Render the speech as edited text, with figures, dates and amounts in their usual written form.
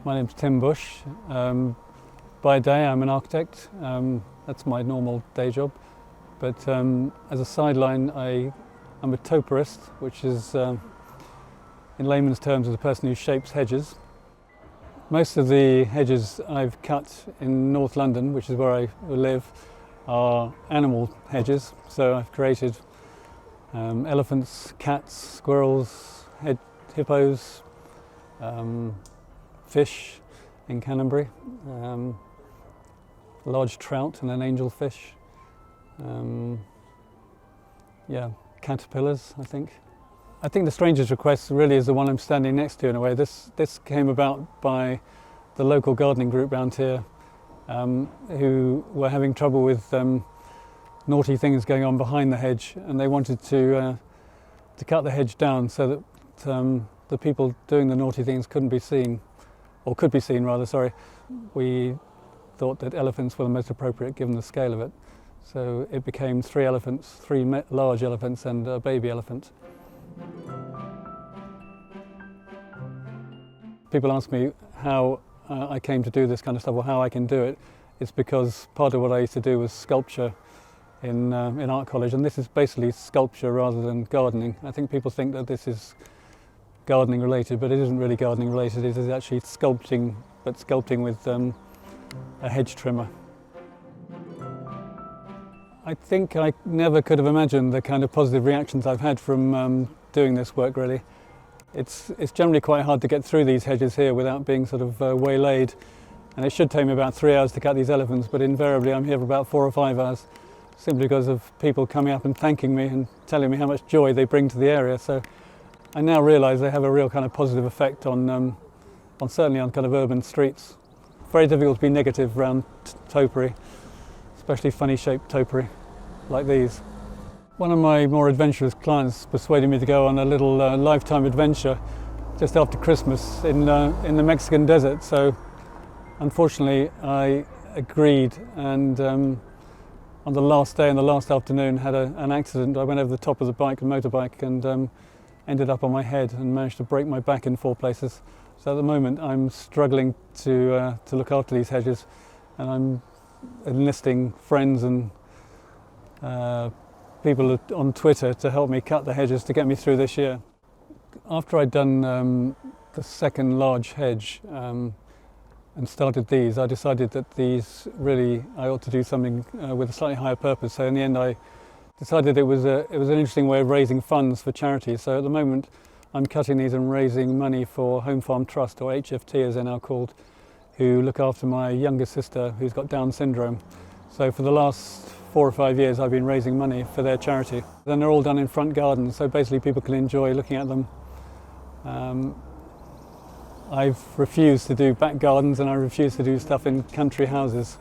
My name's Tim Bushe. By day I'm an architect. That's my normal day job. But as a sideline I'm a topiarist, which is in layman's terms is a person who shapes hedges. Most of the hedges I've cut in North London, which is where I live, are animal hedges. So I've created elephants, cats, squirrels, hippos, fish in Canterbury, large trout and an angelfish. Caterpillars, I think. I think the strangest request really is the one I'm standing next to in a way. This came about by the local gardening group round here who were having trouble with naughty things going on behind the hedge, and they wanted to cut the hedge down so that the people doing the naughty things couldn't be seen, or could be seen rather, sorry. We thought that elephants were the most appropriate given the scale of it. So it became three large elephants and a baby elephant. People ask me how I came to do this kind of stuff or how I can do it. It's because part of what I used to do was sculpture in art college, and this is basically sculpture rather than gardening. I think people think that this is gardening related, but it isn't really gardening related. It is actually sculpting, but sculpting with a hedge trimmer. I think I never could have imagined the kind of positive reactions I've had from doing this work, really. It's generally quite hard to get through these hedges here without being sort of waylaid, and it should take me about 3 hours to cut these elephants, but invariably I'm here for about 4 or 5 hours, simply because of people coming up and thanking me and telling me how much joy they bring to the area. So I now realise they have a real kind of positive effect on certainly on kind of urban streets. Very difficult to be negative around topiary, especially funny shaped topiary like these. One of my more adventurous clients persuaded me to go on a little lifetime adventure just after Christmas in the Mexican desert. So unfortunately I agreed, and on the last day and the last afternoon had an accident. I went over the top of the motorbike and ended up on my head and managed to break my back in 4 places. So at the moment I'm struggling to look after these hedges, and I'm enlisting friends and people on Twitter to help me cut the hedges to get me through this year. After I'd done the second large hedge and started these, I decided that these really I ought to do something with a slightly higher purpose. So in the end I decided it was an interesting way of raising funds for charity. So at the moment I'm cutting these and raising money for Home Farm Trust, or HFT as they're now called, who look after my younger sister who's got Down syndrome. So for the last 4 or 5 years I've been raising money for their charity. Then they're all done in front gardens, so basically people can enjoy looking at them. I've refused to do back gardens, and I refuse to do stuff in country houses.